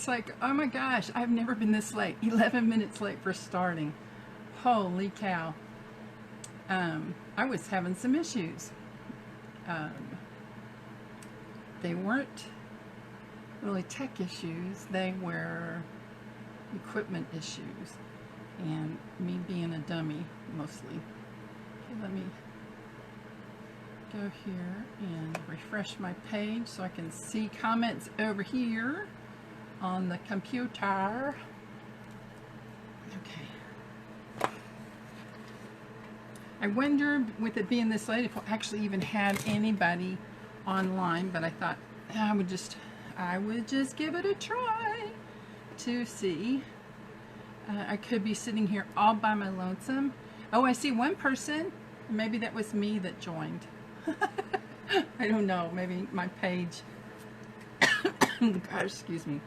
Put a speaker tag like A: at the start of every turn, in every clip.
A: It's like, oh my gosh, I've never been this late. 11 minutes late for starting. Holy cow. I was having some issues. They weren't really tech issues. They were equipment issues. And me being a dummy, mostly. Okay, let me go here and refresh my page so I can see comments over here on the computer. Okay. I wondered, with it being this late, if we'll actually even have anybody online, but I thought I would just give it a try to see. I could be sitting here all by my lonesome. Oh, I see one person. Maybe that was me that joined. I don't know. Maybe my page. Gosh, excuse me.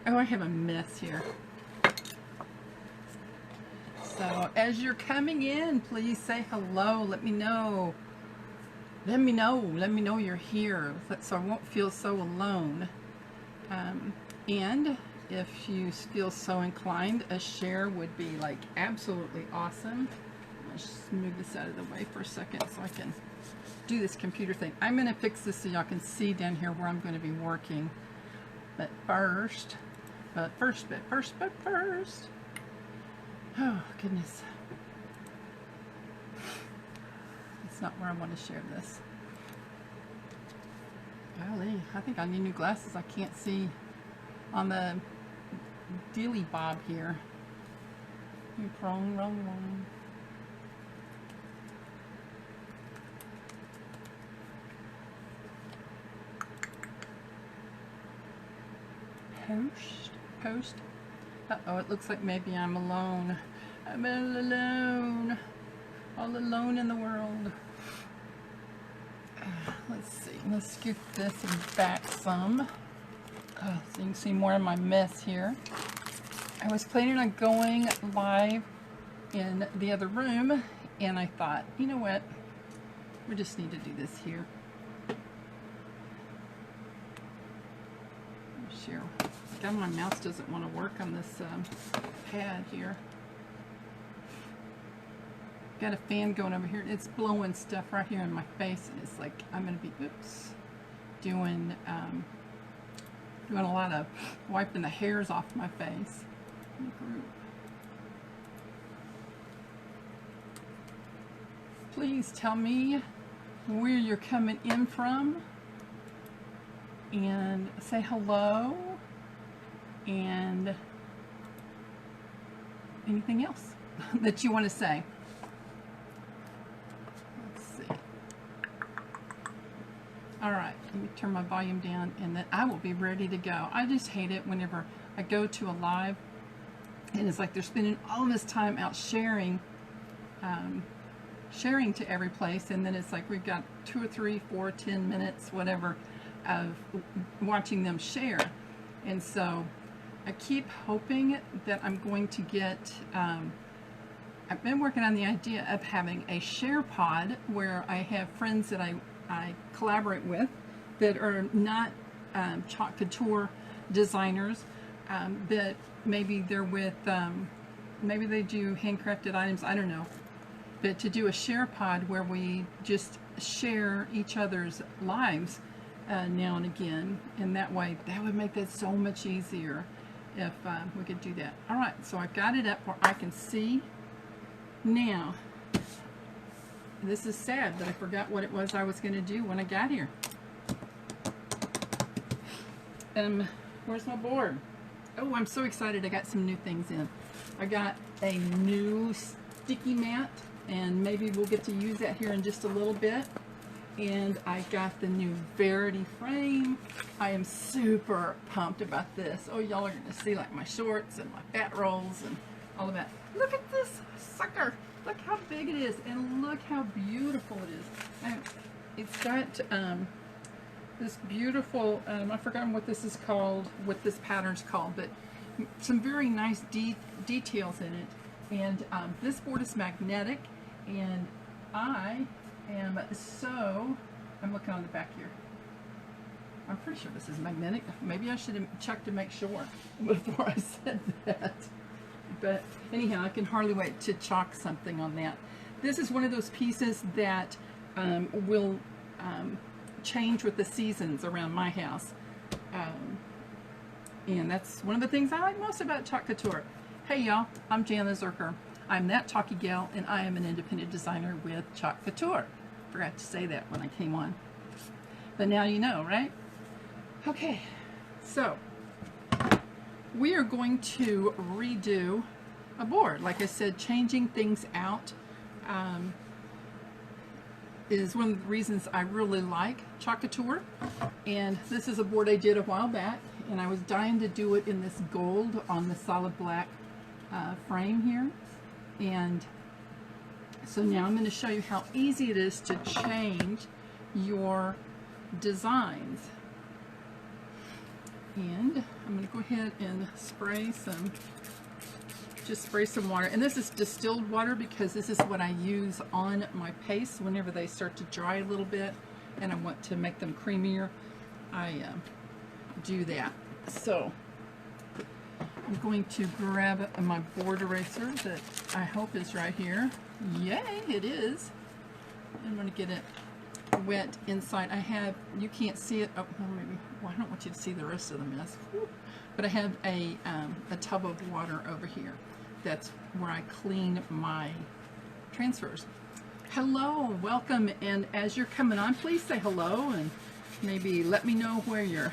A: Oh, I have a mess here. So, as you're coming in, please say hello. Let me know. Let me know you're here, so I won't feel so alone. And if you feel so inclined, a share would be like absolutely awesome. Let's just move this out of the way for a second so I can do this computer thing. I'm going to fix this so y'all can see down here where I'm going to be working. But first, oh goodness. It's not where I want to share this. Golly, I think I need new glasses. I can't see on the dealy bob here. Wrong. Post. Uh-oh, it looks like maybe I'm alone. I'm all alone in the world. Let's see, let's scoot this back some so you can see more of my mess here. I was planning on going live in the other room, and I thought, you know what, we just need to do this here. Share. God, my mouse doesn't want to work on this pad here. Got a fan going over here. It's blowing stuff right here in my face, and it's like I'm going to be doing a lot of wiping the hairs off my face. Please tell me where you're coming in from, and say hello, and anything else that you want to say. Let's see. All right, let me turn my volume down, and then I will be ready to go. I just hate it whenever I go to a live and it's like they're spending all this time out sharing to every place, and then it's like we've got 2 or 3, 4, 10 minutes, whatever, of watching them share. And so I keep hoping that I'm going to get, I've been working on the idea of having a share pod where I have friends that I collaborate with that are not Chalk Couture designers, but maybe they're with, maybe they do handcrafted items, I don't know. But to do a share pod where we just share each other's lives now and again, and that way, that would make that so much easier if we could do that. All right, so I've got it up where I can see. Now, this is sad that I forgot what it was I was going to do when I got here. Where's my board? Oh, I'm so excited. I got some new things in. I got a new sticky mat, and maybe we'll get to use that here in just a little bit. And I got the new Verity frame. I am super pumped about this. Oh, y'all are going to see like my shorts and my fat rolls and all of that. Look at this sucker. Look how big it is, and look how beautiful it is. And it's got this beautiful, I've forgotten what this is called, what this pattern's called, but some very nice details in it. And this board is magnetic, and I'm looking on the back here. I'm pretty sure this is magnetic. Maybe I should have checked to make sure before I said that. But anyhow, I can hardly wait to chalk something on that. This is one of those pieces that will change with the seasons around my house. And that's one of the things I like most about Chalk Couture. Hey y'all, I'm Jana Zerker. I'm that talky gal, and I am an independent designer with Chalk Couture. Forgot to say that when I came on. But now you know, right? Okay, so we are going to redo a board. Like I said, changing things out is one of the reasons I really like Chalk Couture. And this is a board I did a while back, and I was dying to do it in this gold on the solid black frame here. And so now I'm going to show you how easy it is to change your designs. And I'm going to go ahead and spray some water. And this is distilled water because this is what I use on my pastes whenever they start to dry a little bit and I want to make them creamier. I do that. So I'm going to grab my board eraser that I hope is right here. Yay, it is. I'm going to get it wet inside. I have, you can't see it. Oh, maybe. Well, I don't want you to see the rest of the mess. Whew. But I have a tub of water over here. That's where I clean my transfers. Hello, welcome, and as you're coming on, please say hello and maybe let me know where you're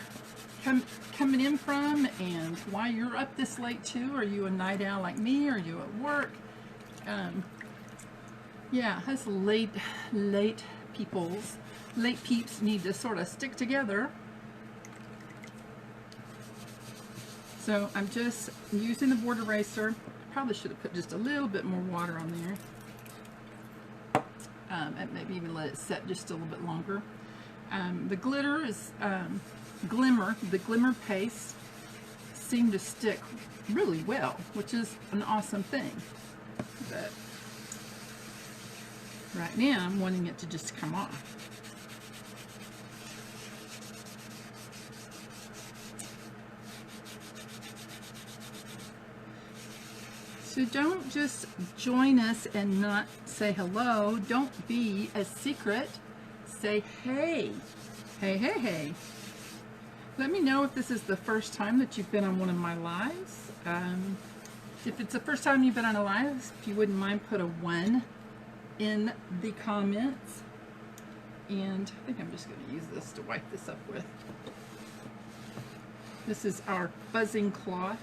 A: coming in from and why you're up this late too. Are you a night owl like me? Are you at work? Yeah, us late peeps need to sort of stick together. So I'm just using the board eraser. I probably should have put just a little bit more water on there. And maybe even let it set just a little bit longer. The glitter is the glimmer paste seemed to stick really well, which is an awesome thing. But right now I'm wanting it to just come off. So don't just join us and not say hello. Don't be a secret. Say hey. Hey, hey, hey. Let me know if this is the first time that you've been on one of my lives. If it's the first time you've been on a live, if you wouldn't mind, put a 1 in the comments. And I think I'm just going to use this to wipe this up with. This is our buzzing cloth.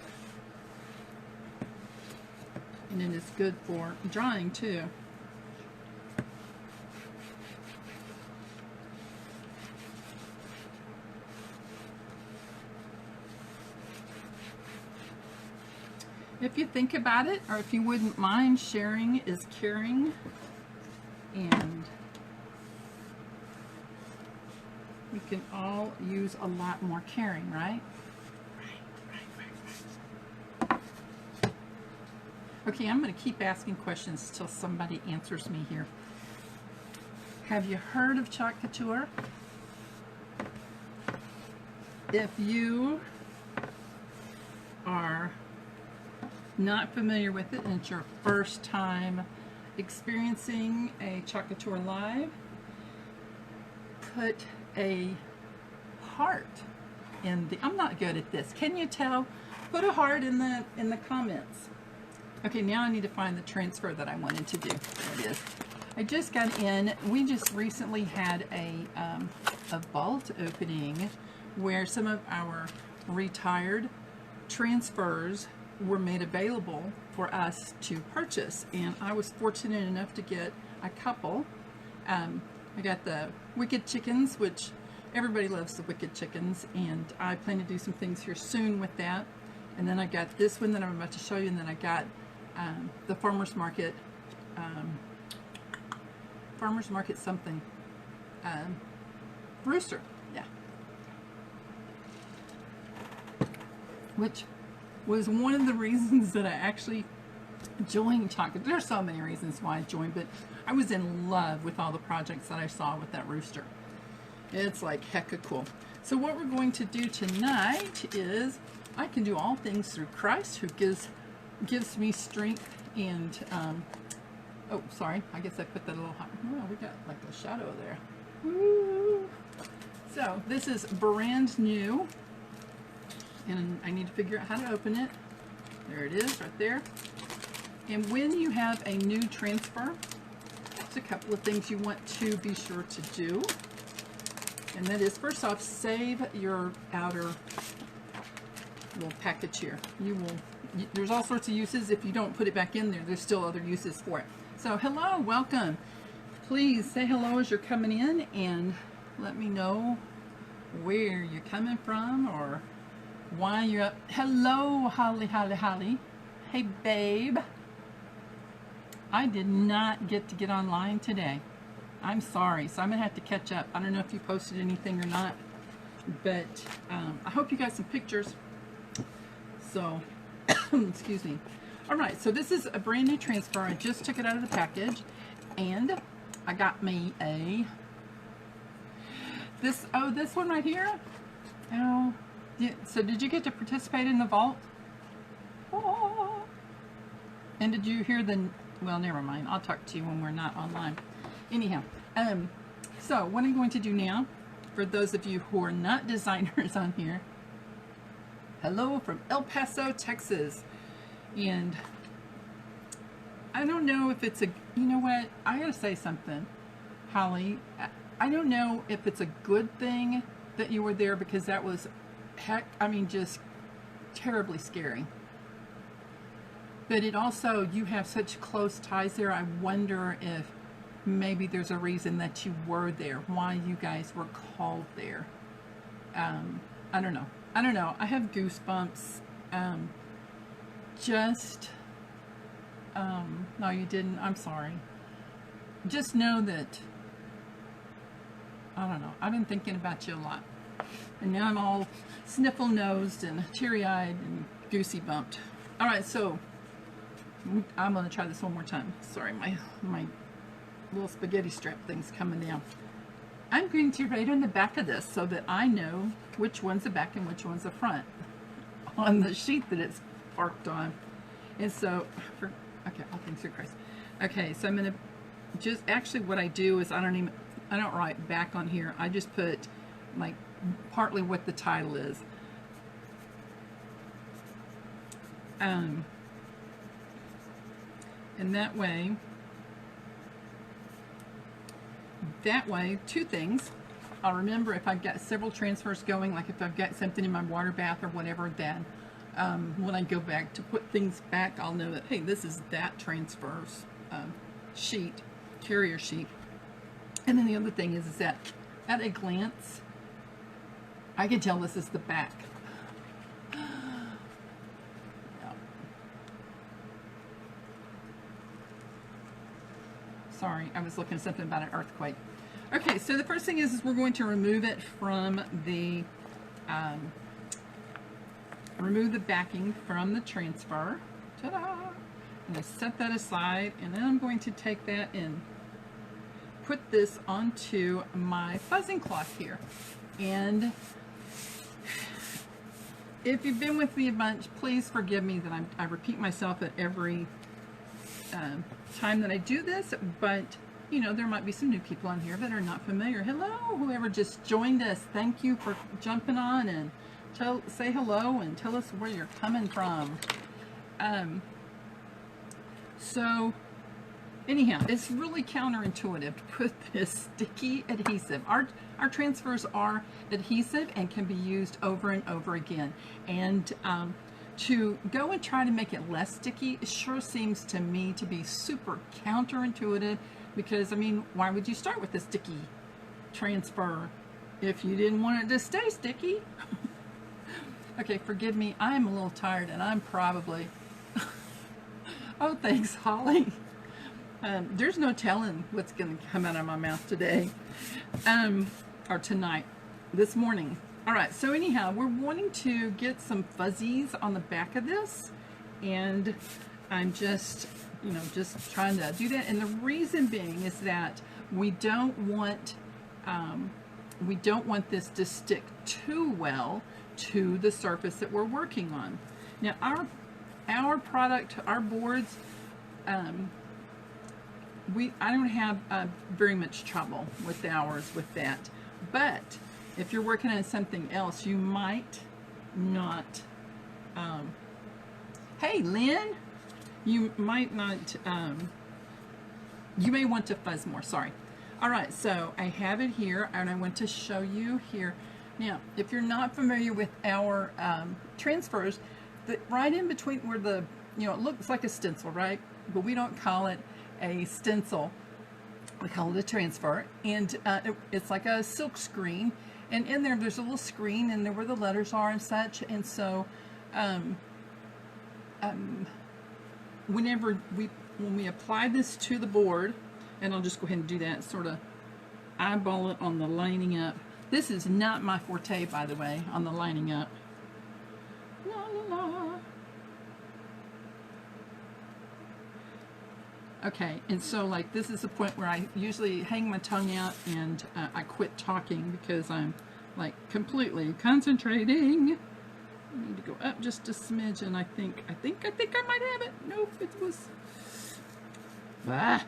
A: And it is good for drying too. If you think about it, or if you wouldn't mind, sharing is caring. And we can all use a lot more caring, right? Okay, I'm going to keep asking questions till somebody answers me here. Have you heard of Chalk Couture? If you are not familiar with it and it's your first time experiencing a Chalk Couture live, put a heart in the, I'm not good at this. Can you tell? Put a heart in the comments. Okay, now I need to find the transfer that I wanted to do. There it is. I just got in. We just recently had a vault opening where some of our retired transfers were made available for us to purchase, and I was fortunate enough to get a couple. I got the Wicked Chickens, which everybody loves the Wicked Chickens, and I plan to do some things here soon with that. And then I got this one that I'm about to show you, and then I got the Farmer's Market something rooster, yeah, which was one of the reasons that I actually joined Chalk. There's so many reasons why I joined, but I was in love with all the projects that I saw with that rooster. It's like hecka cool. So what we're going to do tonight is, I can do all things through Christ who gives me strength. And oh, sorry, I guess I put that a little higher. Oh, we got like a shadow there. Woo. So this is brand new, and I need to figure out how to open it. There it is, right there. And when you have a new transfer, there's a couple of things you want to be sure to do. And that is, first off, save your outer little package here. There's all sorts of uses. If you don't put it back in there, there's still other uses for it. So hello, welcome. Please say hello as you're coming in and let me know where you're coming from or why you're up. Hello, Holly, Holly, Holly. Hey, babe. I did not get to get online today. I'm sorry, so I'm gonna have to catch up. I don't know if you posted anything or not, but I hope you got some pictures. So, excuse me. All right, so this is a brand new transfer. I just took it out of the package, and I got me this one right here. Oh, yeah. So did you get to participate in the vault? Oh. And did you hear well, never mind. I'll talk to you when we're not online. Anyhow, so what I'm going to do now, for those of you who are not designers on here, hello from El Paso, Texas. And I don't know if it's you know what, I gotta say something, Holly. I don't know if it's a good thing that you were there, because that was, just terribly scary. But it also, you have such close ties there. I wonder if maybe there's a reason that you were there, why you guys were called there. I don't know. I have goosebumps. No, you didn't. I'm sorry. Just know that, I don't know. I've been thinking about you a lot. And now I'm all sniffle-nosed and teary-eyed and goosey-bumped. All right, so I'm going to try this one more time. Sorry, my little spaghetti strap thing's coming down. I'm going to write on the back of this so that I know which one's the back and which one's the front on the sheet that it's parked on. And so, okay, all things through Christ. Okay, so I'm going to just, actually what I do is I don't write back on here. I just put like partly what the title is. And that way, two things. I'll remember if I've got several transfers going, like if I've got something in my water bath or whatever, then when I go back to put things back, I'll know that, hey, this is that transfer's sheet, carrier sheet. And then the other thing is that at a glance, I can tell this is the back. Sorry, I was looking at something about an earthquake. Okay, so the first thing is we're going to remove it from the, remove the backing from the transfer. Ta-da! I'm going to set that aside, and then I'm going to take that and put this onto my fuzzing cloth here. And if you've been with me a bunch, please forgive me that I repeat myself at every time that I do this, but you know, there might be some new people on here that are not familiar. Hello, whoever just joined us. Thank you for jumping on and say hello and tell us where you're coming from. So anyhow, it's really counterintuitive to put this sticky adhesive. Our transfers are adhesive and can be used over and over again. And to go and try to make it less sticky, it sure seems to me to be super counterintuitive, because I mean, why would you start with a sticky transfer if you didn't want it to stay sticky? Okay, forgive me, I'm a little tired and I'm probably oh, thanks, Holly. There's no telling what's going to come out of my mouth today, or tonight, this morning. All right, so anyhow, we're wanting to get some fuzzies on the back of this, and I'm just, you know, just trying to do that. And the reason being is that we don't want we don't want this to stick too well to the surface that we're working on. Now our product, our boards, I don't have very much trouble with ours with that. But if you're working on something else, you might not. Hey, Lynn, you might not. You may want to fuzz more. Sorry. All right, so I have it here, and I want to show you here. Now, if you're not familiar with our transfers, right in between where the, you know, it looks like a stencil, right? But we don't call it a stencil. We call it a transfer, and it's like a silk screen, and in there's a little screen, and there where the letters are and such, and so when we apply this to the board, and I'll just go ahead and do that, sort of eyeball it on the lining up. This is not my forte, by the way, on the lining up. La, la, la. Okay, and so like this is the point where I usually hang my tongue out and I quit talking because I'm like completely concentrating. I need to go up just a smidge, and I think I might have it. Nope, it was. Ah.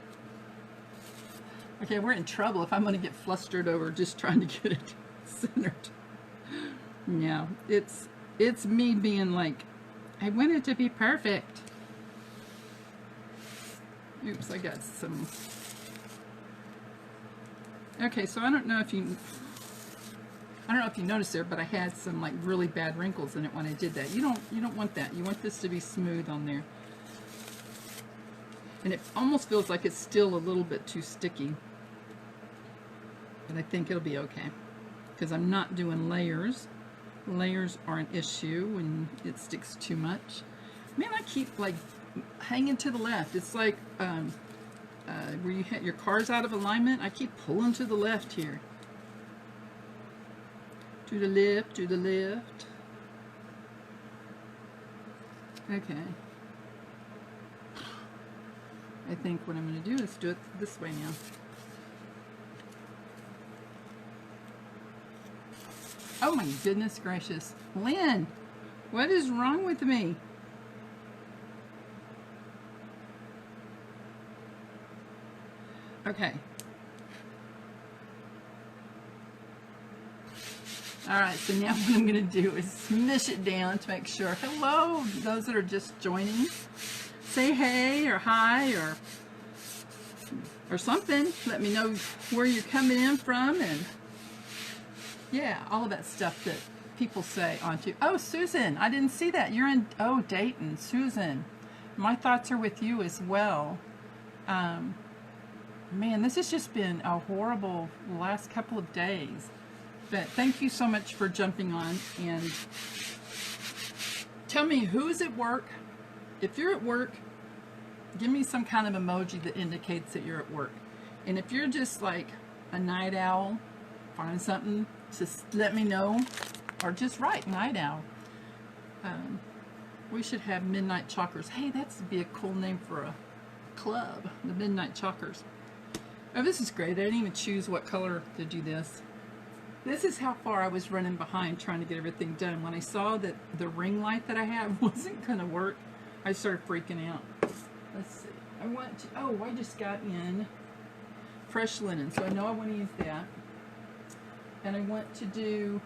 A: Okay, we're in trouble if I'm going to get flustered over just trying to get it centered. Yeah, it's me being like, I want it to be perfect. Oops, I got some. Okay, so I don't know if you noticed there, but I had some like really bad wrinkles in it when I did that. You don't want that. You want this to be smooth on there. And it almost feels like it's still a little bit too sticky. But I think it'll be okay. Because I'm not doing layers. Layers are an issue when it sticks too much. Man, I keep like hanging to the left. It's like where you hit your car's out of alignment. I keep pulling to the left here. To the left, to the left. Okay. I think what I'm going to do is do it this way now. Oh my goodness gracious. Lynn, what is wrong with me? Okay. Alright, so now what I'm going to do is smush it down to make sure. Hello, those that are just joining. Say hey or hi or something. Let me know where you're coming in from, and yeah, all of that stuff that people say onto. Oh, Susan, I didn't see that. You're in, oh, Dayton. Susan, my thoughts are with you as well. Man, this has just been a horrible last couple of days. But thank you so much for jumping on, and tell me who's at work. If you're at work, give me some kind of emoji that indicates that you're at work. And if you're just like a night owl, find something, just let me know, or just write night owl. We should have Midnight Chalkers. Hey, that'd be a cool name for a club, the Midnight Chalkers. Oh, this is great. I didn't even choose what color to do this. This is how far I was running behind trying to get everything done. When I saw that the ring light that I have wasn't going to work, I started freaking out. Let's see. I want to, oh, I just got in fresh linen, so I know I want to use that. And I want to do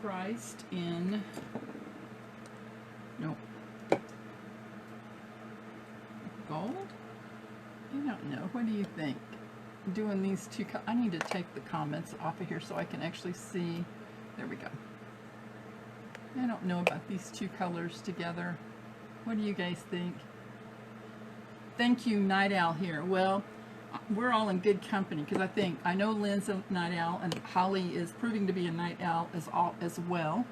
A: Christ in, nope, gold? I don't know. What do you think? Doing these two, I need to take the comments off of here so I can actually see. There we go. I don't know about these two colors together. What do you guys think? Thank you, Night Owl here. Well, we're all in good company because I know Lynn's a Night Owl, and Holly is proving to be a Night Owl as well.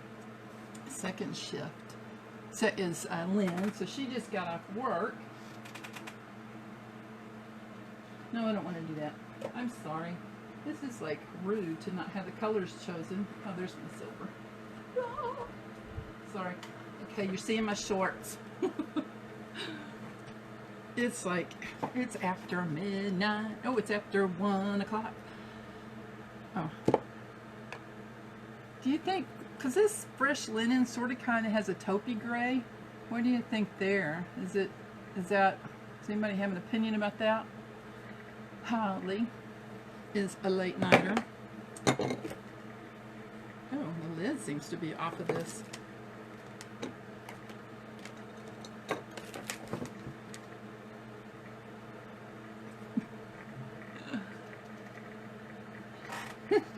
A: Second shift. So is Lynn. So she just got off work. No, I don't want to do that. I'm sorry. This is like rude to not have the colors chosen. Oh, there's my silver. Oh, sorry. Okay, you're seeing my shorts. It's like, it's after midnight. Oh, it's after 1 o'clock. Oh, Do you think, because this fresh linen sort of kind of has a taupey gray, what do you think there? Does anybody have an opinion about that? Holly is a late nighter. Oh, the lid seems to be off of this.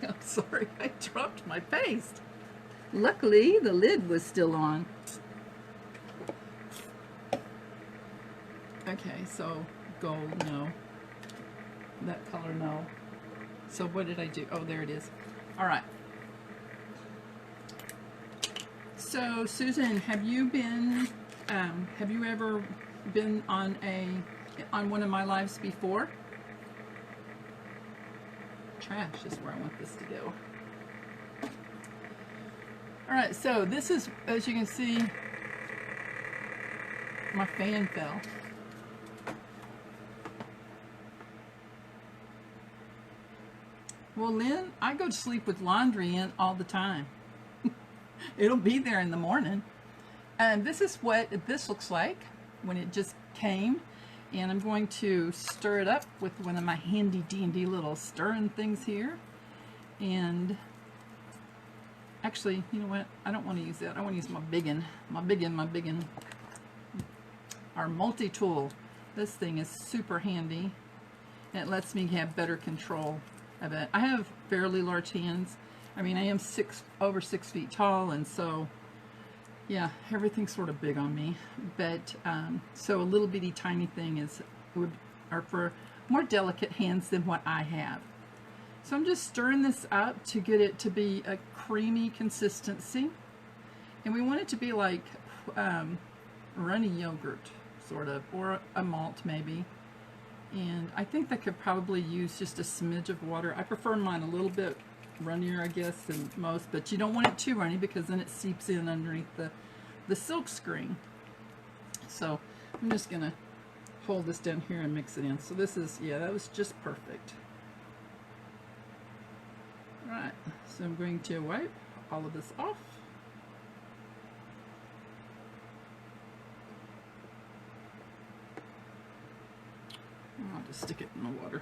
A: I'm sorry, I dropped my paste. Luckily, the lid was still on. Okay, so gold, no. That color, no. So what did I do? Oh, there it is. All right. So Susan, have you ever been on one of my lives before? Trash is where I want this to go. All right, so this is, as you can see, my fan fell. Well, Lynn, I go to sleep with laundry in all the time. It'll be there in the morning. And this is what this looks like when it just came. And I'm going to stir it up with one of my handy dandy little stirring things here. And actually, you know what? I don't want to use that. I want to use my big one. Our multi-tool. This thing is super handy. And it lets me have better control of it. I have fairly large hands. I mean, I am over 6 feet tall, and so yeah, everything's sort of big on me. But so a little bitty tiny thing are for more delicate hands than what I have. So I'm just stirring this up to get it to be a creamy consistency, and we want it to be like runny yogurt, sort of, or a malt maybe. And I think that could probably use just a smidge of water. I prefer mine a little bit runnier, I guess, than most, but you don't want it too runny because then it seeps in underneath the silk screen. So I'm just gonna hold this down here and mix it in. So this is, yeah, that was just perfect. All right, so I'm going to wipe all of this off. I'll just stick it in the water.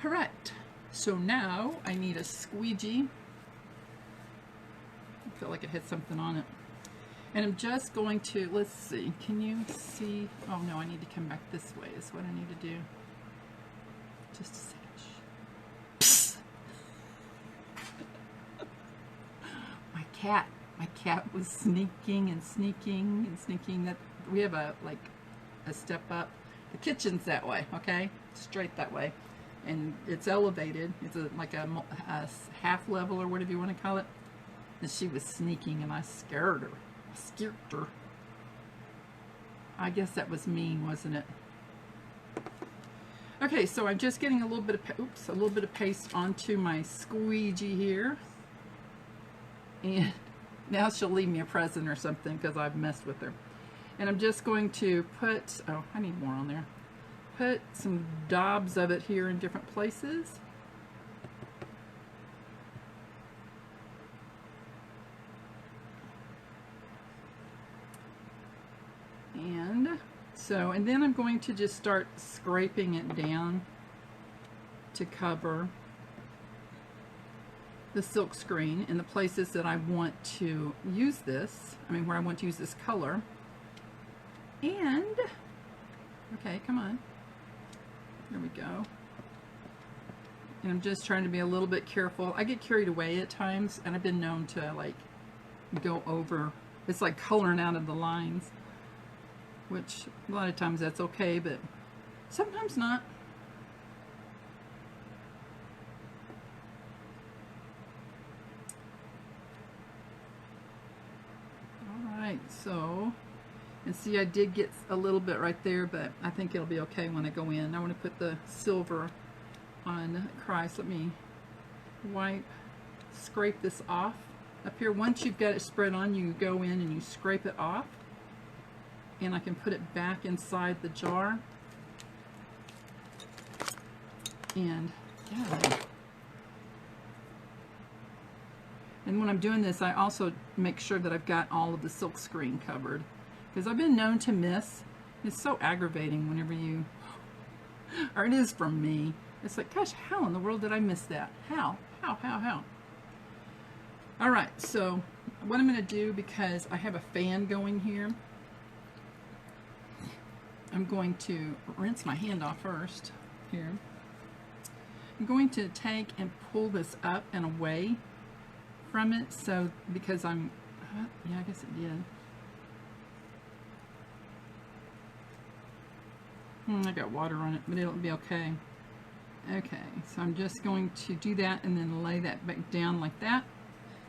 A: All right, so now I need a squeegee. I feel like it had something on it. And I'm just going to, let's see, can you see? Oh no, I need to come back this way is what I need to do. Just a second. My cat was sneaking and sneaking and sneaking. That we have a step up. The kitchen's that way, okay? Straight that way. And it's elevated. It's like a half level or whatever you want to call it. And she was sneaking and I scared her. I guess that was mean, wasn't it? Okay, so I'm just getting a little bit of paste onto my squeegee here. And now she'll leave me a present or something because I've messed with her. And I'm just going to put, oh, I need more on there. Put some daubs of it here in different places. And then I'm going to just start scraping it down to cover the silk screen in the places that I want to use this, where I want to use this color. And, okay, come on. There we go. And I'm just trying to be a little bit careful. I get carried away at times, and I've been known to like go over. It's like coloring out of the lines, which a lot of times that's okay, but sometimes not. All right, so, and see, I did get a little bit right there, but I think it'll be okay when I go in. I want to put the silver on Christ. Let me scrape this off up here. Once you've got it spread on, you go in and you scrape it off, and I can put it back inside the jar. And yeah, And when I'm doing this, I also make sure that I've got all of the silk screen covered, because I've been known to miss. It's so aggravating whenever you, or it is from me. It's like, gosh, how in the world did I miss that? How? All right, so what I'm going to do, because I have a fan going here, I'm going to rinse my hand off first here. I'm going to take and pull this up and away from it, so because yeah, I guess it did. I got water on it, but it'll be okay. Okay, so I'm just going to do that and then lay that back down like that,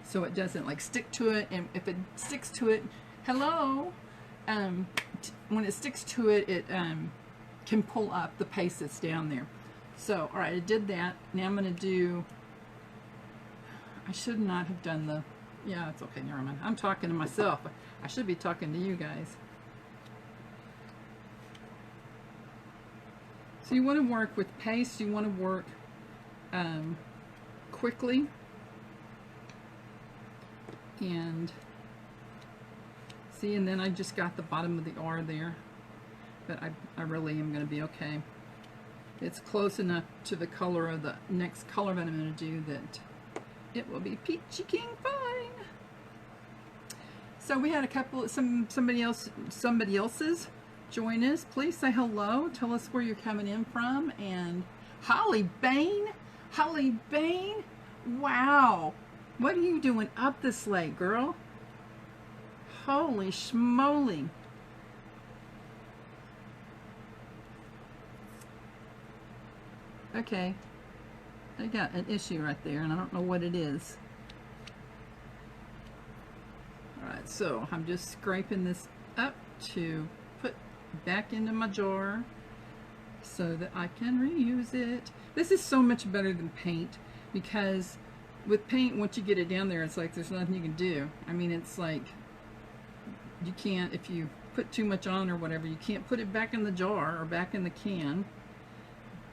A: so it doesn't like stick to it. And if it sticks to it, hello, when it sticks to it, it can pull up the paste that's down there. So, all right, I did that. Now I'm going to do, I should not have done the, yeah, it's okay, never mind. I'm talking to myself. I should be talking to you guys. So you want to work with paste, you want to work quickly, and see, and then I just got the bottom of the R there, but I really am going to be okay. It's close enough to the color of the next color that I'm going to do that it will be peachy keen fine. So we had a couple, somebody else's join us. Please say hello. Tell us where you're coming in from. And Holly Bain, wow, what are you doing up this late, girl? Holy schmoly. Okay, I got an issue right there, and I don't know what it is. Alright, so I'm just scraping this up to put back into my jar so that I can reuse it. This is so much better than paint, because with paint, once you get it down there, it's like there's nothing you can do. I mean, it's like you can't, if you put too much on or whatever, you can't put it back in the jar or back in the can.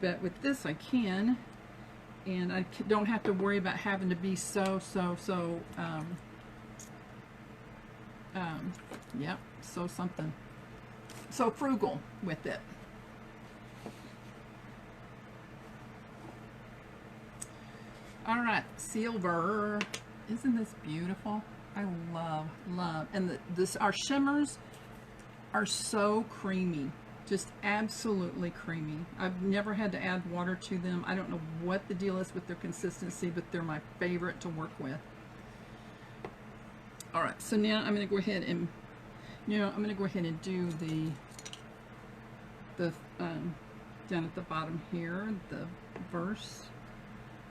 A: But with this I can, and I don't have to worry about having to be so frugal with it. All right, silver. Isn't this beautiful? I love, and our shimmers are so creamy. Just absolutely creamy. I've never had to add water to them. I don't know what the deal is with their consistency, but they're my favorite to work with. All right, so now I'm going to go ahead and, do the down at the bottom here, the verse.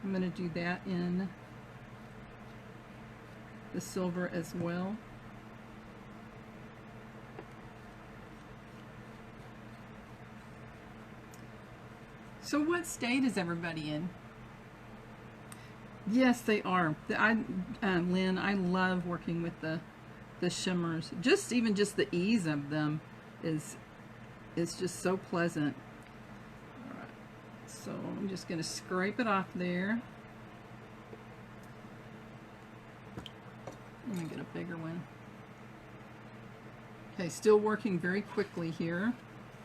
A: I'm going to do that in the silver as well. So what state is everybody in? Yes, they are. Lynn, I love working with the shimmers. Even just the ease of them is just so pleasant. All right, so I'm just going to scrape it off there. Let me get a bigger one. Okay, still working very quickly here,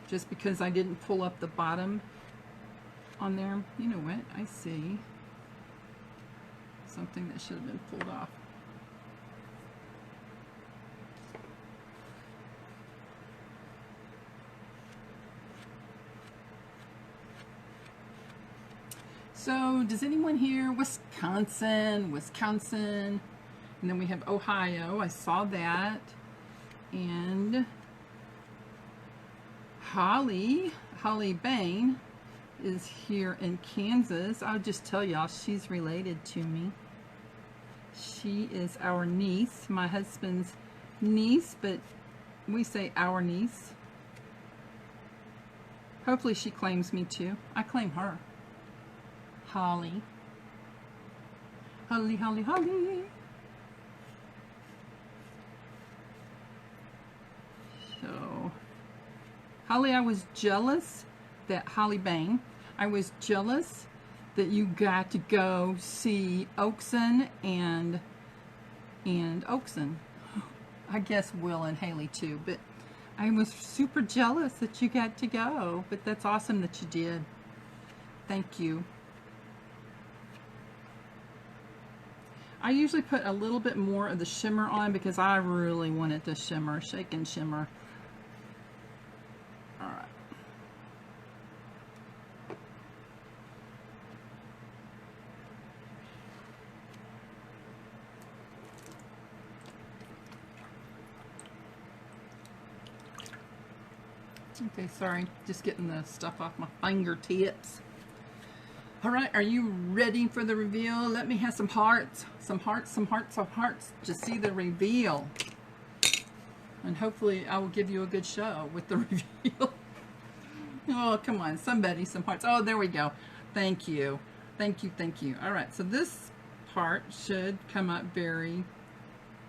A: just because I didn't pull up the bottom on there. You know what? I see something that should have been pulled off. So, does anyone here? Wisconsin, and then we have Ohio. I saw that. And Holly Bain is here in Kansas. I'll just tell y'all, she's related to me. She is our niece, my husband's niece, but we say our niece. Hopefully she claims me too. I claim her. Holly. So, Holly, I was jealous that Holly Bain, I was jealous that you got to go see Oakson and and Oakson. I guess Will and Haley too, but I was super jealous that you got to go, but that's awesome that you did. Thank you. I usually put a little bit more of the shimmer on because I really want it to shimmer, shake and shimmer. All right. Okay, sorry, just getting the stuff off my fingertips. All right, are you ready for the reveal? Let me have some hearts, some hearts, some hearts, some hearts to see the reveal. And hopefully I will give you a good show with the reveal. Oh, come on, somebody, some hearts. Oh, there we go. Thank you. Thank you, thank you. All right, so this part should come up very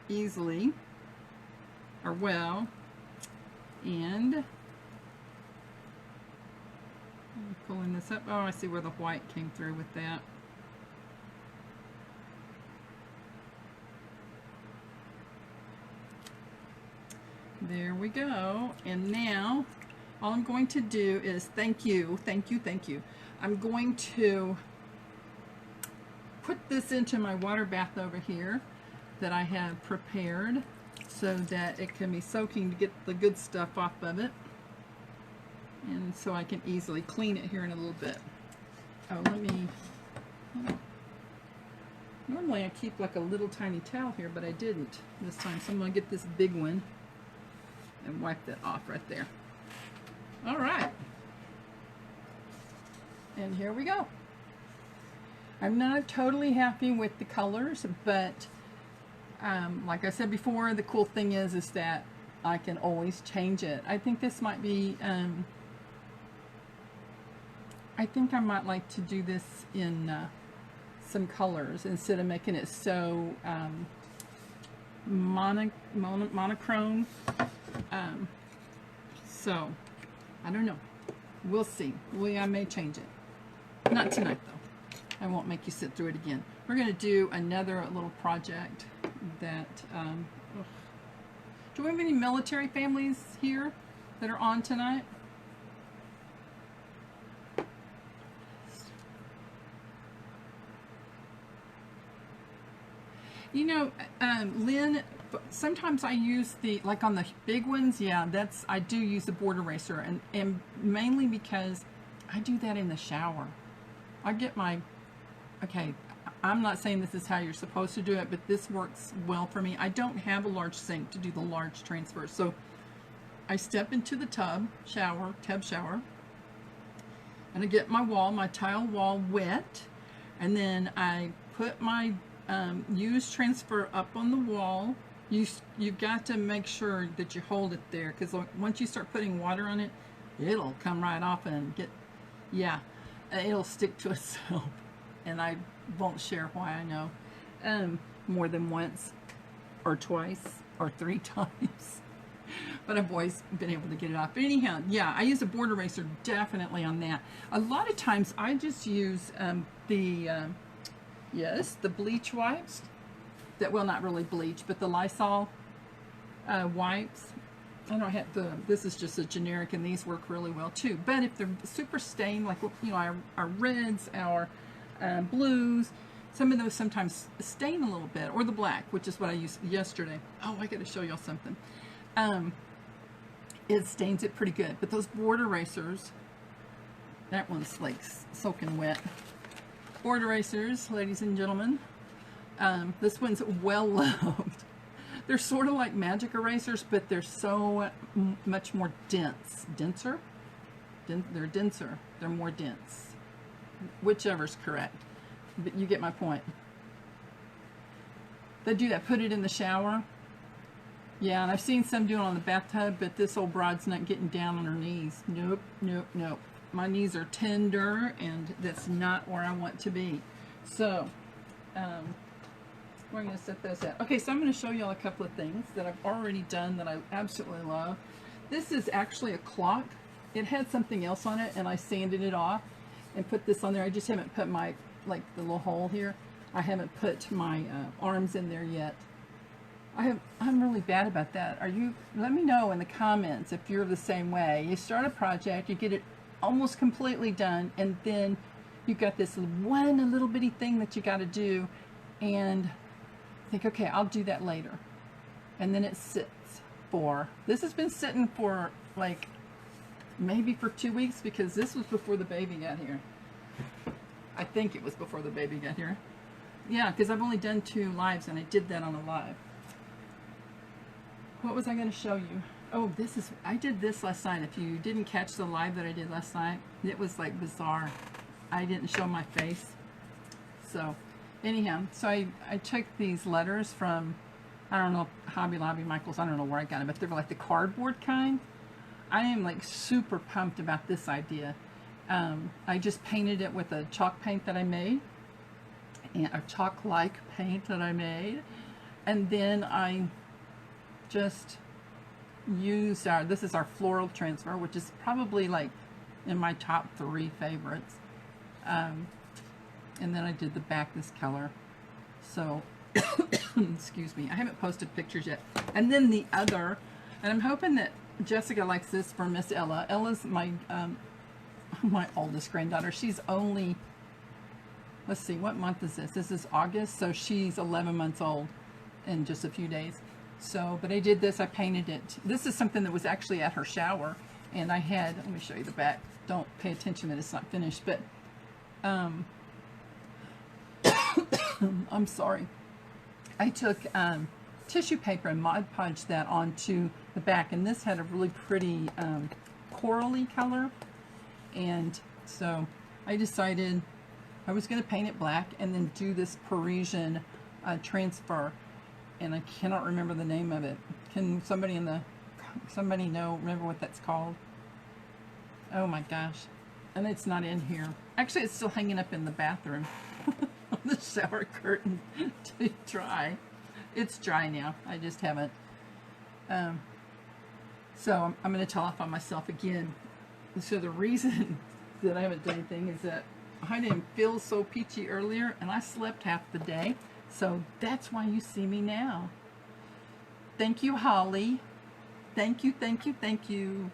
A: easily, or well, and I'm pulling this up. Oh, I see where the white came through with that. There we go. And now all I'm going to do is thank you, thank you, thank you. I'm going to put this into my water bath over here that I have prepared so that it can be soaking to get the good stuff off of it. And so I can easily clean it here in a little bit. Oh, let me, normally I keep like a little tiny towel here, but I didn't this time. So I'm going to get this big one and wipe that off right there. All right. And here we go. I'm not totally happy with the colors, but like I said before, the cool thing is that I can always change it. I think this might be, I think I might like to do this in some colors instead of making it so monochrome. So, I don't know. We'll see. I may change it. Not tonight, though. I won't make you sit through it again. We're going to do another little project that... do we have any military families here that are on tonight? You know, Lynn, sometimes I use the, like on the big ones, yeah, I do use the board eraser, and mainly because I do that in the shower. I get my, okay, I'm not saying this is how you're supposed to do it, but this works well for me. I don't have a large sink to do the large transfers, so I step into the tub shower, and I get my tile wall wet, and then I put my use transfer up on the wall. You've got to make sure that you hold it there, because once you start putting water on it, it'll come right off and it'll stick to itself. And I won't share why, I know, more than once or twice or 3 times, but I've always been able to get it off. But anyhow, yeah, I use a board eraser definitely on that. A lot of times I just use the bleach wipes, well, not really bleach, but the Lysol wipes. I don't have this is just a generic, and these work really well too. But if they're super stained, like, you know, our reds, our blues, some of those sometimes stain a little bit, or the black, which is what I used yesterday. Oh, I got to show y'all something. It stains it pretty good, but those board erasers, that one's like soaking wet. Board erasers, ladies and gentlemen. This one's well loved. They're sort of like magic erasers, but they're so much more denser. They're denser. They're more dense. Whichever's correct. But you get my point. They do that. Put it in the shower. Yeah, and I've seen some do it on the bathtub, but this old broad's not getting down on her knees. Nope, nope, nope. My knees are tender, and that's not where I want to be. So, we're going to set those out. Okay, so I'm going to show y'all a couple of things that I've already done that I absolutely love. This is actually a clock. It had something else on it, and I sanded it off and put this on there. I just haven't put my, like, the little hole here. I haven't put my arms in there yet. I'm really bad about that. Let me know in the comments if you're the same way. You start a project, you get it almost completely done, and then you've got this one little bitty thing that you got to do, and think, okay, I'll do that later. And then it sits for, this has been sitting for like maybe for 2 weeks, because this was before the baby got here. I think it was before the baby got here. Yeah, because I've only done 2 lives, and I did that on a live. What was I going to show you? Oh, I did this last night. If you didn't catch the live that I did last night, it was like bizarre. I didn't show my face. So anyhow, so I took these letters from, I don't know, Hobby Lobby, Michael's, I don't know where I got them, but they're like the cardboard kind. I am like super pumped about this idea. I just painted it with a chalk paint that I made, and a chalk-like paint that I made, and then I just used this is our floral transfer, which is probably like in my top 3 favorites. And then I did the back this color. So, excuse me, I haven't posted pictures yet. And then the other, and I'm hoping that Jessica likes this for Miss Ella. Ella's my my oldest granddaughter. She's only, let's see, what month is this? This is August, so she's 11 months old in just a few days. So, but I did this, I painted it. This is something that was actually at her shower, and I had, let me show you the back. Don't pay attention that it's not finished, but I'm sorry. I took tissue paper and Mod Podged that onto the back, and this had a really pretty corally color, and so I decided I was going to paint it black and then do this Parisian transfer, and I cannot remember the name of it. Can somebody remember what that's called? Oh my gosh. And it's not in here. Actually, it's still hanging up in the bathroom on the shower curtain to dry. It's dry now. I just haven't. So I'm going to tell off on myself again. So the reason that I haven't done anything is that I didn't feel so peachy earlier, and I slept half the day. So that's why you see me now. Thank you, Holly. Thank you, thank you, thank you.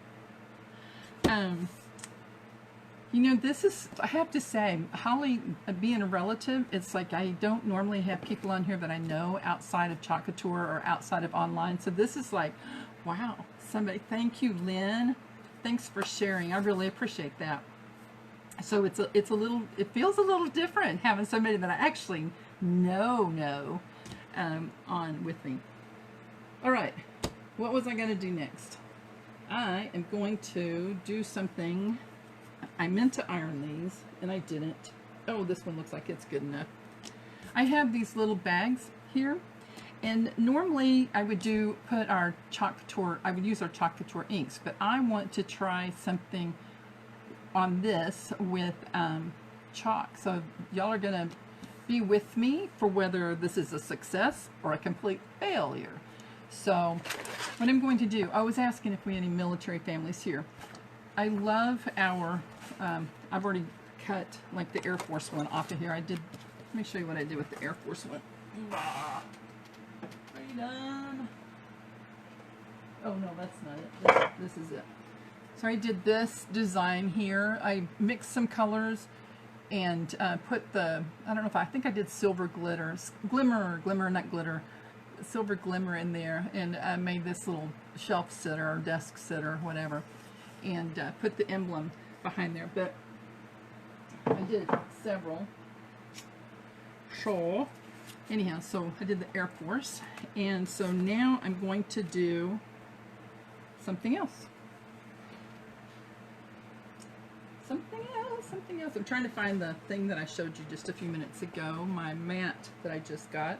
A: You know, this is, I have to say, Holly, being a relative, it's like I don't normally have people on here that I know outside of Chalk Couture or outside of online. So this is like, wow, somebody, thank you, Lynn. Thanks for sharing. I really appreciate that. So it feels a little different having somebody that I actually know on with me. All right, what was I going to do next? I am going to do something. I meant to iron these, and I didn't. Oh, this one looks like it's good enough. I have these little bags here, and normally I would put our Chalk Couture, I would use our Chalk Couture inks, but I want to try something on this with chalk. So y'all are gonna be with me for whether this is a success or a complete failure. So what I'm going to do, I was asking if we had any military families here. I love our, I've already cut like the Air Force one off of here. Let me show you what I did with the Air Force one. Are you done? Oh no, that's not it. This is it. So I did this design here. I mixed some colors and put I don't know if I think I did silver glimmer, not glitter, silver glimmer in there, and I made this little shelf sitter or desk sitter, whatever, and put the emblem behind there. But I did several. So anyhow, so I did the Air Force, and so now I'm going to do something else. Something else. I'm trying to find the thing that I showed you just a few minutes ago, my mat that I just got.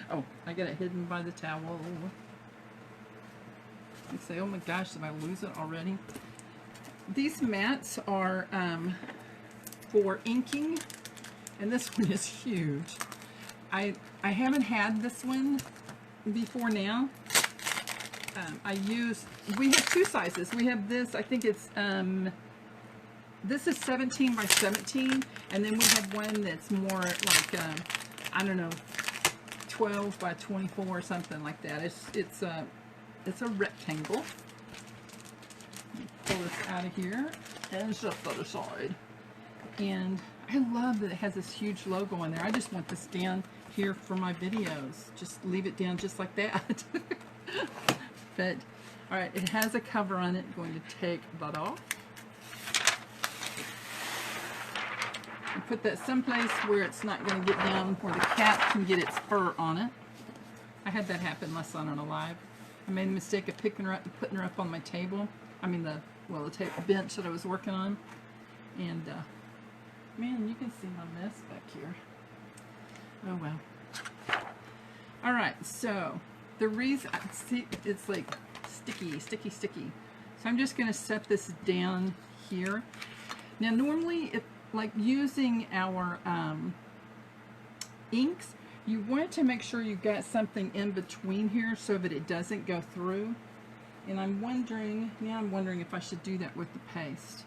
A: Oh, I got it hidden by the towel. You say, oh my gosh, did I lose it already? These mats are for inking, and this one is huge. I haven't had this one before now. We have 2 sizes. We have this, I think it's, this is 17 by 17, and then we have one that's more like, I don't know, 12 by 24 or something like that. It's a rectangle. Pull this out of here and just the other side. And I love that it has this huge logo on there. I just want this down here for my videos. Just leave it down just like that. But all right, it has a cover on it. I'm going to take that off. And put that someplace where it's not going to get down, where the cat can get its fur on it. I had that happen last night on a live. I made the mistake of picking her up and putting her up on my table. I mean the bench that I was working on. And man, you can see my mess back here. Oh well. All right, so the reason, see, it's like sticky. So I'm just going to set this down here. Now normally, if like using our inks, you want to make sure you've got something in between here so that it doesn't go through. And I'm wondering if I should do that with the paste.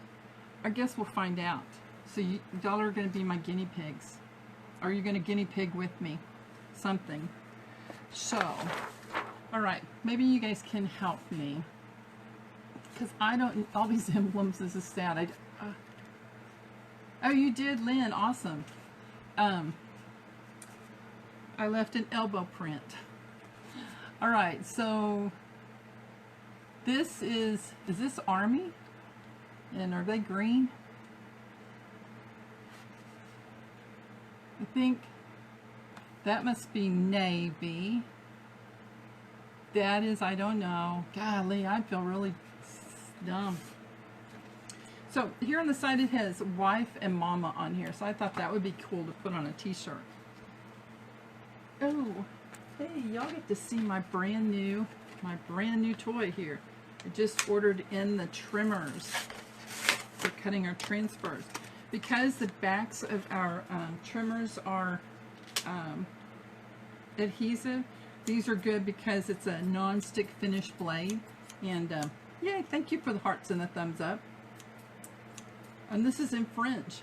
A: I guess we'll find out. So y'all are going to be my guinea pigs. Are you going to guinea pig with me? Something. So, all right, maybe you guys can help me. Because I don't, all these emblems, this is sad. Oh, you did, Lynn, awesome. I left an elbow print. All right, so this is this Army? And are they green? I think that must be navy. That is, I don't know. Golly, I feel really dumb. So here on the side it has wife and mama on here. So I thought that would be cool to put on a t-shirt. Oh, hey, y'all get to see my brand new toy here. I just ordered in the trimmers for cutting our transfers. Because the backs of our trimmers are adhesive, these are good because it's a non-stick finish blade. And yay, thank you for the hearts and the thumbs up. And this is in French.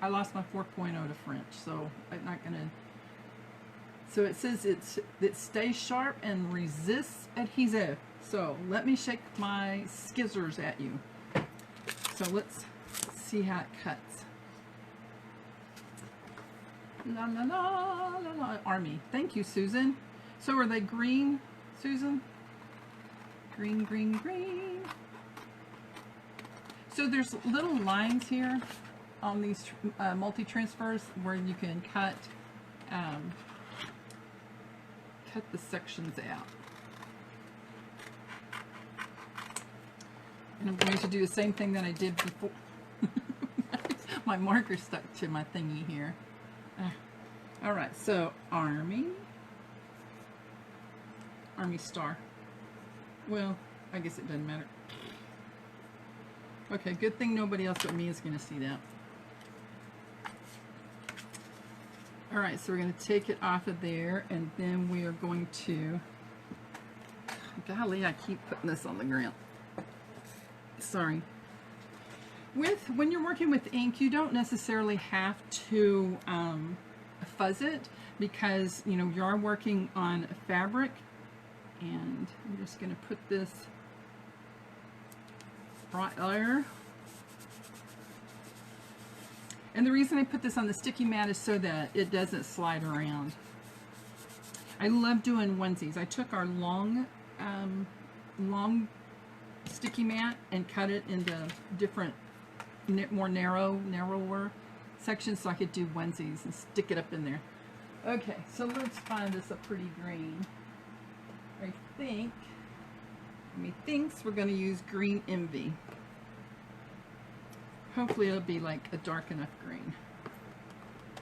A: I lost my 4.0 to French, so I'm not gonna. So it says it stays sharp and resists adhesive. So let me shake my scissors at you. So let's see how it cuts. La la la la la. Army. Thank you, Susan. So are they green, Susan? Green, green, green. So there's little lines here on these multi-transfers where you can cut the sections out. And I'm going to do the same thing that I did before. My marker stuck to my thingy here. All right, so Army star. Well, I guess it doesn't matter. Okay, good thing nobody else but me is going to see that. All right, so we're going to take it off of there, and then we are going to, golly, I keep putting this on the ground. Sorry. When you're working with ink, you don't necessarily have to fuzz it, because, you know, you are working on fabric. And I'm just going to put this right there. And the reason I put this on the sticky mat is so that it doesn't slide around. I love doing onesies. I took our long sticky mat and cut it into different, more narrower sections so I could do onesies and stick it up in there. Okay, so let's find us a pretty green. I think, methinks we're going to use Green Envy. Hopefully it'll be like a dark enough green.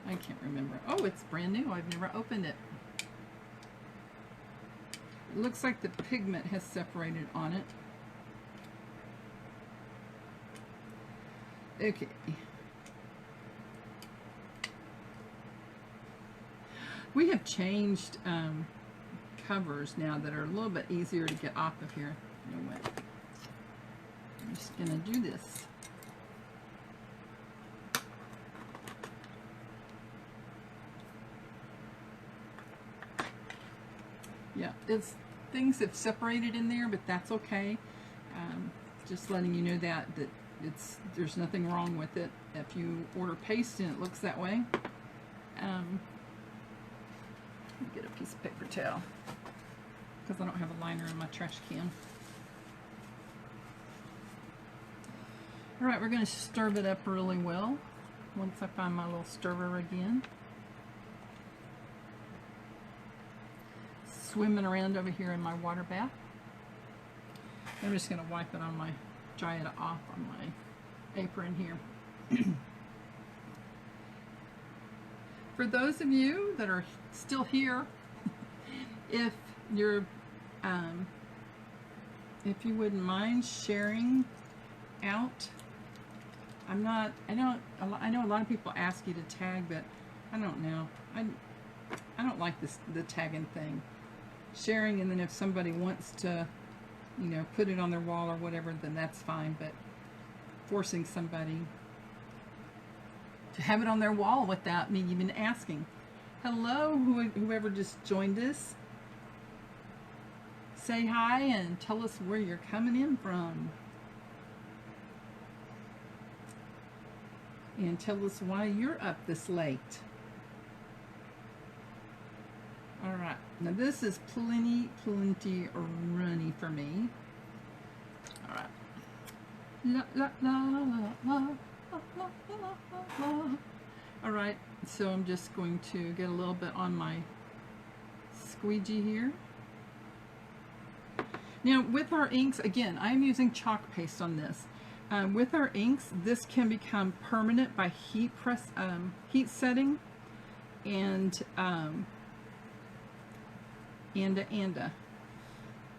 A: I can't remember. Oh, it's brand new. I've never opened it. It looks like the pigment has separated on it. Okay. We have changed covers now that are a little bit easier to get off of here. You know what? I'm just going to do this. Yeah, it's things have separated in there, but that's okay. Just letting you know that there's nothing wrong with it. If you order paste and it looks that way, let me get a piece of paper towel because I don't have a liner in my trash can. All right, we're going to stir it up really well once I find my little stirrer again. Swimming around over here in my water bath. I'm just going to wipe it on my, dry it off on my apron here. For those of you that are still here, if you're, if you wouldn't mind sharing out, I know a lot of people ask you to tag, but I don't know. I don't like the tagging thing. Sharing, and then if somebody wants to, you know, put it on their wall or whatever, then that's fine, but forcing somebody to have it on their wall without me even asking. Hello, whoever just joined us. Say hi and tell us where you're coming in from. And tell us why you're up this late. All right, now this is plenty runny for me. All right. La la la la la la la la la. All right, so I'm just going to get a little bit on my squeegee here. Now with our inks, again, I'm using chalk paste on this. With our inks, this can become permanent by heat setting, and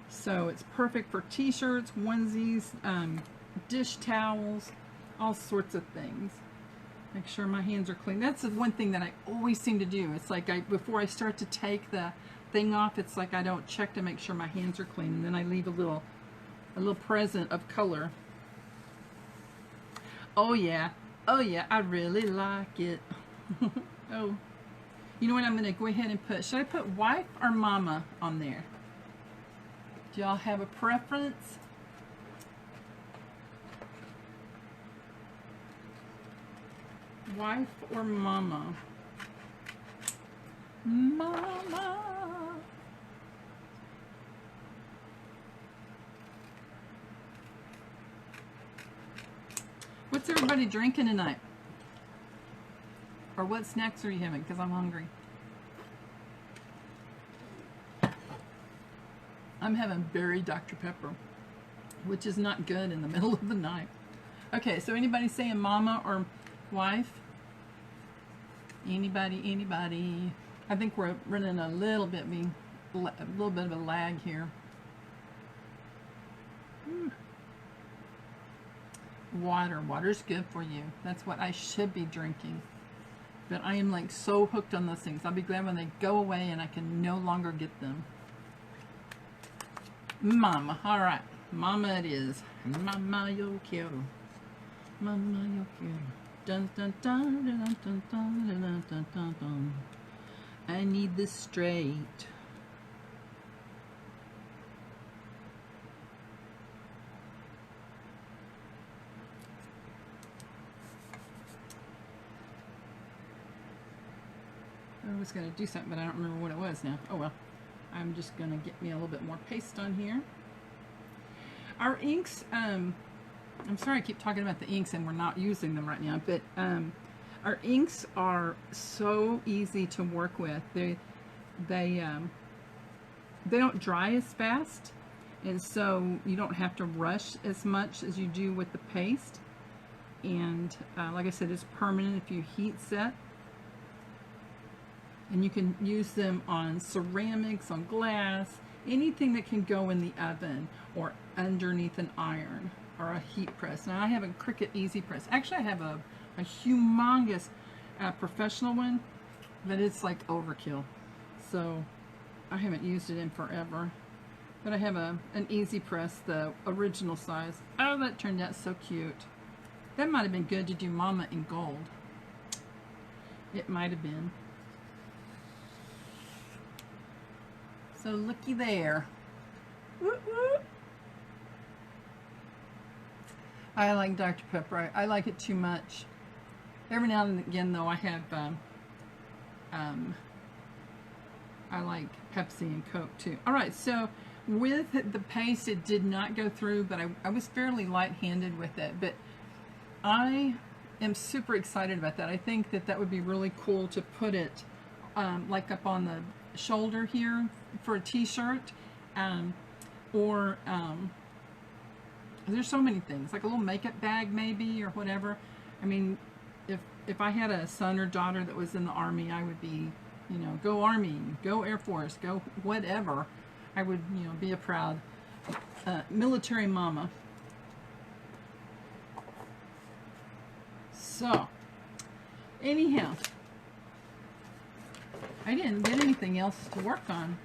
A: so it's perfect for t-shirts, onesies, dish towels, all sorts of things. Make sure my hands are clean. That's the one thing that I always seem to do. It's like before I start to take the thing off, it's like I don't check to make sure my hands are clean, and then I leave a little present of color. Oh yeah, I really like it. Oh. You know what, I'm going to go ahead and put, should I put wife or mama on there? Do y'all have a preference? Wife or mama? Mama. What's everybody drinking tonight? Or what snacks are you having? Because I'm hungry. I'm having berry Dr. Pepper, which is not good in the middle of the night. Okay, so anybody saying mama or wife? Anybody? I think we're running a little bit of a lag here. Water's good for you. That's what I should be drinking. But I am like so hooked on those things. I'll be glad when they go away and I can no longer get them. Mama. All right. Mama it is. Mama yo quiero. Mama yo quiero. Dun dun dun dun dun dun dun dun dun dun. I need this straight. I was going to do something, but I don't remember what it was now. Oh well. I'm just going to get me a little bit more paste on here. Our inks, I'm sorry I keep talking about the inks and we're not using them right now, but our inks are so easy to work with. They don't dry as fast, and so you don't have to rush as much as you do with the paste. And like I said, it's permanent if you heat set. And you can use them on ceramics, on glass, anything that can go in the oven or underneath an iron or a heat press. Now I have a Cricut Easy Press. Actually, I have a humongous professional one, but it's like overkill. So I haven't used it in forever. But I have an Easy Press, the original size. Oh, that turned out so cute. That might have been good to do Mama in gold. It might have been. So looky there. Woo woo. I like Dr. Pepper. I like it too much. Every now and again, though, I have, I like Pepsi and Coke, too. All right, so with the paste, it did not go through, but I was fairly light-handed with it. But I am super excited about that. I think that that would be really cool to put it, like up on the shoulder here for a t-shirt, or there's so many things, like a little makeup bag maybe, or whatever. I mean, if I had a son or daughter that was in the Army, I would be, you know, go Army, go Air Force, go whatever. I would, you know, be a proud military mama. So, anyhow, I didn't get anything else to work on.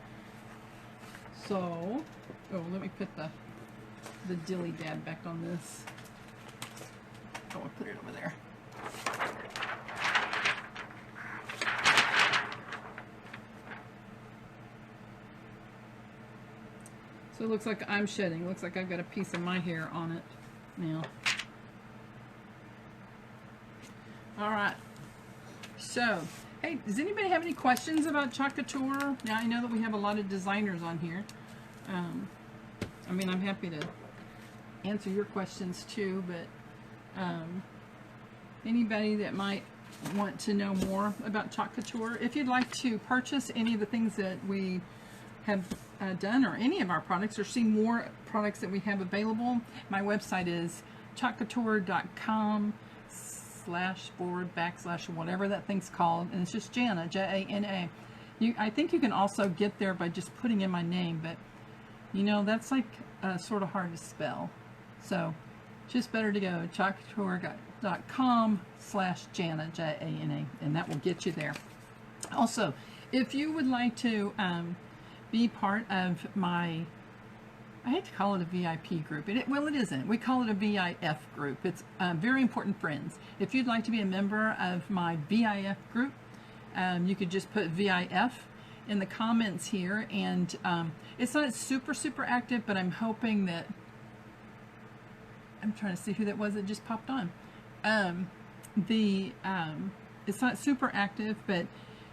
A: So, oh, let me put the dilly dab back on this. Oh, I'll put it over there. So it looks like I'm shedding. It looks like I've got a piece of my hair on it now. All right. So, hey, does anybody have any questions about Chalk Couture? Now, I know that we have a lot of designers on here. I mean, I'm happy to answer your questions too, but anybody that might want to know more about Chalk Couture, if you'd like to purchase any of the things that we have done, or any of our products, or see more products that we have available, my website is chalkcouture.com//, whatever that thing's called, and it's just Jana, Jana. I think you can also get there by just putting in my name, but you know, that's like sort of hard to spell. So just better to go chalkcouture.com/Jana, Jana, and that will get you there. Also, if you would like to be part of my, I hate to call it a VIP group. Well, it isn't. We call it a VIF group. It's Very Important Friends. If you'd like to be a member of my VIF group, you could just put VIF in the comments here, and it's not super active, but I'm hoping that, I'm trying to see who that was that just popped on. It's not super active, but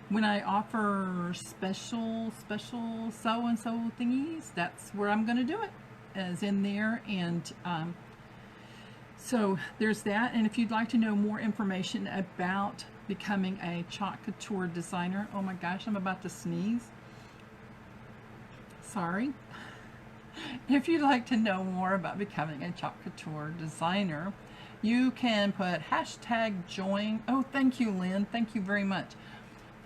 A: when I offer special so-and-so thingies, that's where I'm going to do it, as in there. And so there's that. And if you'd like to know more information about becoming a Chalk Couture designer, oh my gosh, I'm about to sneeze. Sorry. If you'd like to know more about becoming a Chalk Couture designer, you can put #join. Oh, thank you, Lynn. Thank you very much.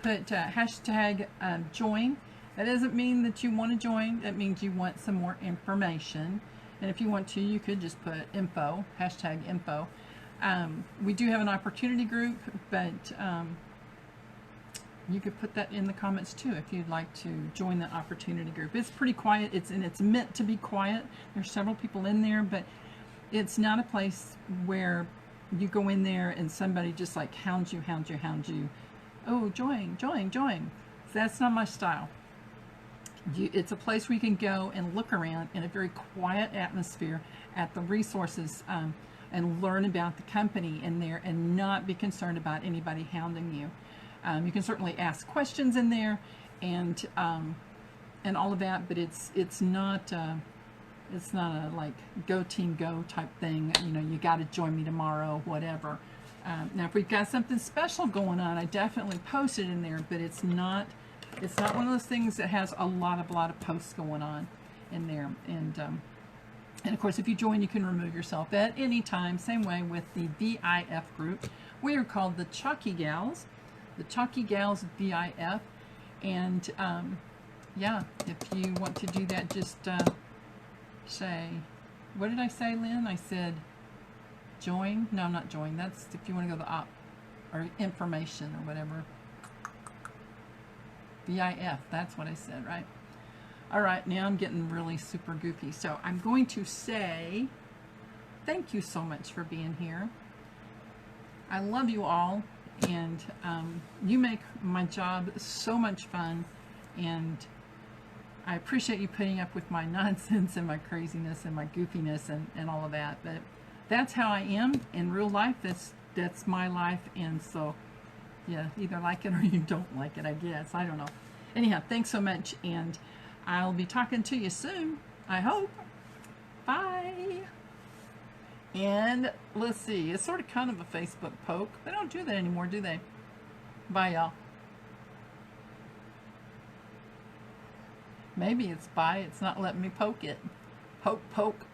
A: Put #join. That doesn't mean that you want to join. That means you want some more information. And if you want to, you could just put info, #info. We do have an opportunity group, but you could put that in the comments too if you'd like to join the opportunity group. It's pretty quiet. It's meant to be quiet. There's several people in there, but it's not a place where you go in there and somebody just like hounds you. Oh, join. That's not my style. It's a place where you can go and look around in a very quiet atmosphere at the resources, and learn about the company in there, and not be concerned about anybody hounding you. You can certainly ask questions in there, and all of that, but it's not a like go team go type thing. You know, you got to join me tomorrow, whatever. Now, if we've got something special going on, I definitely post it in there, but it's not one of those things that has a lot of posts going on in there. And of course, if you join, you can remove yourself at any time. Same way with the VIF group. We are called the Chalky Gals. The Chalky Gals VIF. And yeah, if you want to do that, just say, what did I say, Lynn? I said join. No, not join. That's if you want to go to or information or whatever. VIF, that's what I said, right? All right, now I'm getting really super goofy. So I'm going to say thank you so much for being here. I love you all, and you make my job so much fun, and I appreciate you putting up with my nonsense and my craziness and my goofiness and all of that. But that's how I am in real life. That's my life. And so, yeah, either like it or you don't like it, I guess. I don't know. Anyhow, thanks so much. And I'll be talking to you soon, I hope. Bye. And let's see. It's sort of kind of a Facebook poke. They don't do that anymore, do they? Bye, y'all. Maybe it's bye. It's not letting me poke it. Poke, poke.